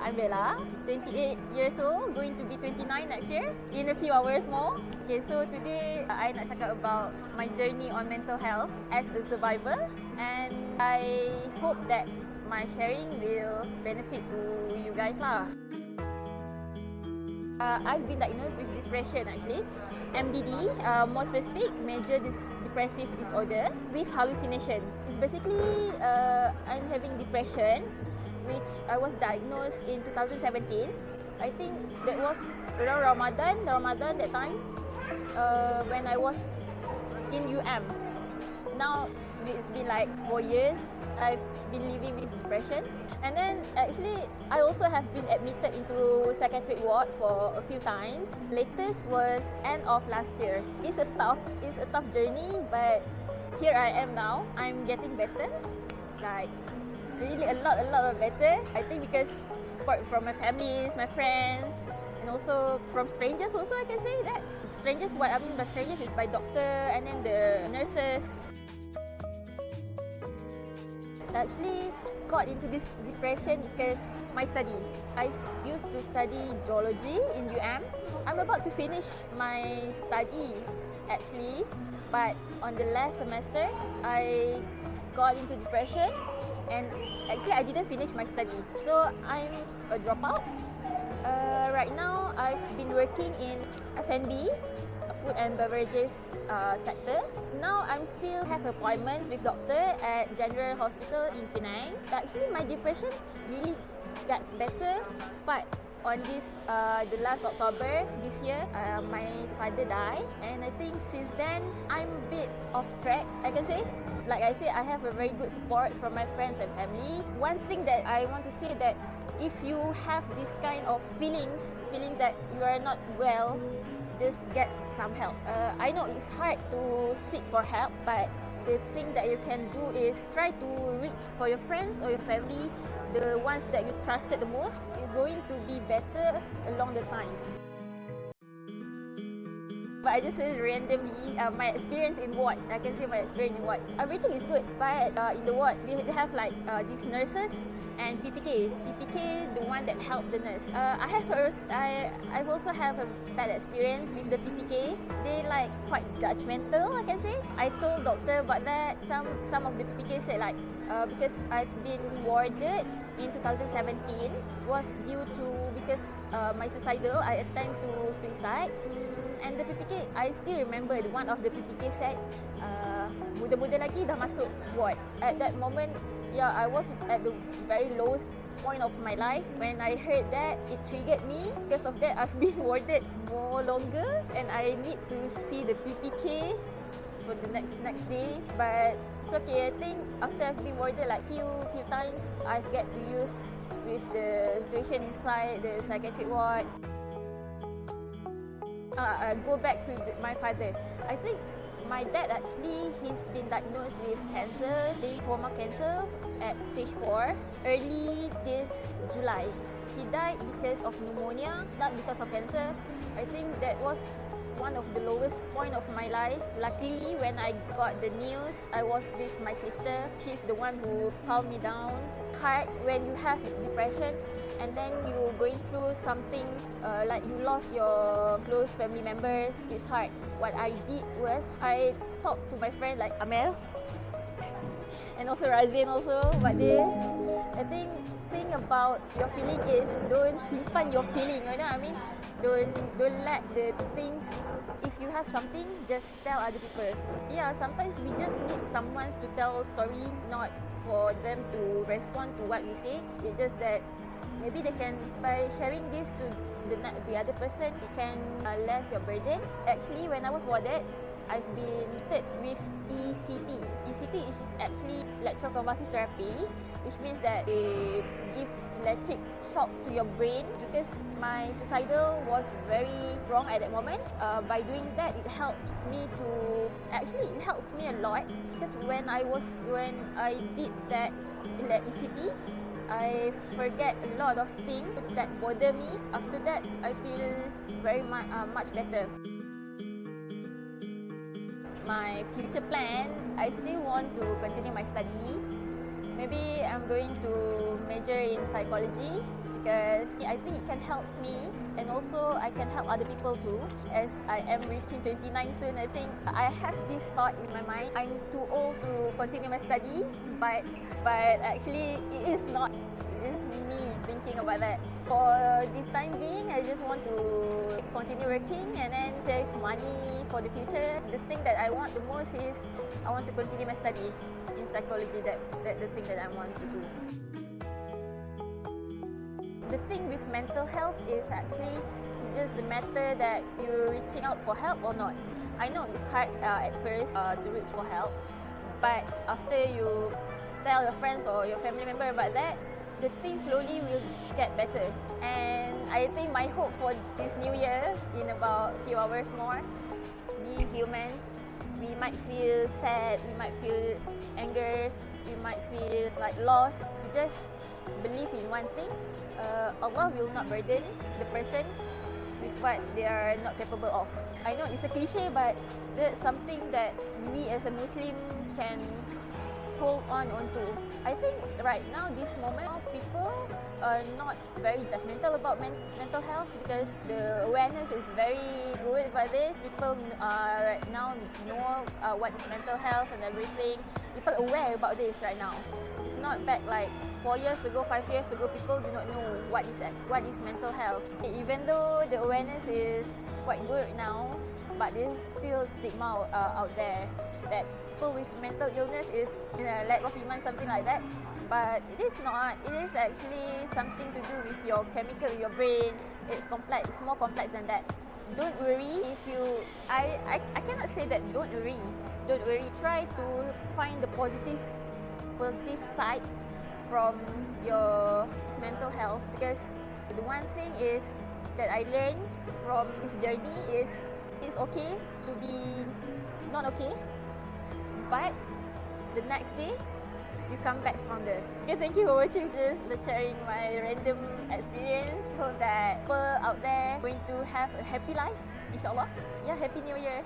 I'm Bella, 28 years old, going to be 29 next year, in a few hours more. Okay, so today I nak cakap about my journey on mental health as a survivor, and I hope that my sharing will benefit to you guys lah. I've been diagnosed with depression actually, MDD, more specific, major depressive disorder with hallucination. It's basically I'm having depression, which I was diagnosed in 2017. I think that was around Ramadan that time, when I was in UM. Now it's been like 4 years I've been living with depression. And then actually I also have been admitted into psychiatric ward for a few times. Latest was end of last year. It's a tough journey, but here I am now. I'm getting better, like really a lot of better. I think because support from my families, my friends, and also from strangers also, I can say that. Strangers, what I mean by strangers is by doctor and then the nurses. Actually got into this depression because my study. I used to study geology in UM. I'm about to finish my study actually, but on the last semester I got into depression, and actually I didn't finish my study, so I'm a dropout. Right now I've been working in F&B, food and beverages sector. Now I'm still have appointments with doctor at General Hospital in Penang. Actually my depression really gets better, but on this the last October this year, my father died, and I think since then I'm a bit off track, I can say. Like I say, I have a very good support from my friends and family. One thing that I want to say that if you have this kind of feeling that you are not well, just get some help. I know it's hard to seek for help, but the thing that you can do is try to reach for your friends or your family, the ones that you trusted the most. Is going to be better along the time. But I just say randomly, my experience in ward, I can say my experience in ward. Everything is good, but in the ward, they have like these nurses and PPK, the one that helped the nurse. I've also have a bad experience with the PPK. They like quite judgmental, I can say. I told doctor about that. Some of the PPK said like, because I've been warded in 2017 was due to because my suicidal, I attempt to suicide. And the PPK, I still remember one of the PPK said, muda-muda lagi dah masuk ward. At that moment, yeah, I was at the very lowest point of my life. When I heard that, it triggered me. Because of that, I've been warded more longer, and I need to see the PPK for the next day. But it's okay. I think after I've been warded like few times, I've get to use with the situation inside the psychiatric ward. Go back to my father. I think my dad actually, he's been diagnosed with cancer, lymphoma cancer at stage 4, early this July. He died because of pneumonia, not because of cancer. I think that was one of the lowest point of my life. Luckily, when I got the news, I was with my sister. She's the one who calmed me down. Hard when you have depression and then you're going through something like you lost your close family members. It's hard. What I did was I talked to my friend like Amel and also Razin also about this. I think thing about your feeling is don't simpan your feeling, you know what I mean? Don't let the things, if you have something, just tell other people. Yeah, sometimes we just need someone to tell story, not for them to respond to what we say. It's just that maybe they can, by sharing this to the other person, it can less your burden. Actually, when I was warded, I've been treated with ECT. ECT is actually electroconvulsive therapy, which means that they give electric shock to your brain because my suicidal was very wrong at that moment. By doing that, it helps me a lot because when I did that ECT, I forget a lot of things that bother me. After that, I feel very much better. My future plan, I still want to continue my study. Maybe I'm going to major in psychology because I think it can help me, and also I can help other people too. As I am reaching 29 soon, I think I have this thought in my mind. I'm too old to continue my study, but actually it is not. It is me thinking about that. For this time being, I just want to continue working and then save money for the future. The thing that I want the most is I want to continue my study in psychology. That's the thing that I want to do. The thing with mental health is actually just the matter that you're reaching out for help or not. I know it's hard at first to reach for help, but after you tell your friends or your family member about that, the thing slowly will get better. And I think my hope for this new year, in about a few hours more, be humans. We might feel sad, we might feel anger, we might feel like lost. We just believe in one thing. Allah will not burden the person with what they are not capable of. I know it's a cliche, but that's something that we as a Muslim can hold on to. I think right now, this moment, people are not very judgmental about mental health because the awareness is very good about this. People right now know what is mental health and everything. People are aware about this right now. It's not back like 4 years ago, 5 years ago, people do not know what is mental health. Even though the awareness is quite good now, but there's still stigma out there that people with mental illness is lack of iman, something like that. But it is not. It is actually something to do with your chemical in your brain. It's complex. It's more complex than that. Don't worry if you. I cannot say that don't worry. Don't worry. Try to find the positive side from your mental health, because the one thing is that I learned from this journey is it's okay to be not okay, but the next day you come back stronger. Okay, thank you for watching this, sharing my random experience. Hope that people out there going to have a happy life, inshallah. Yeah, happy new year.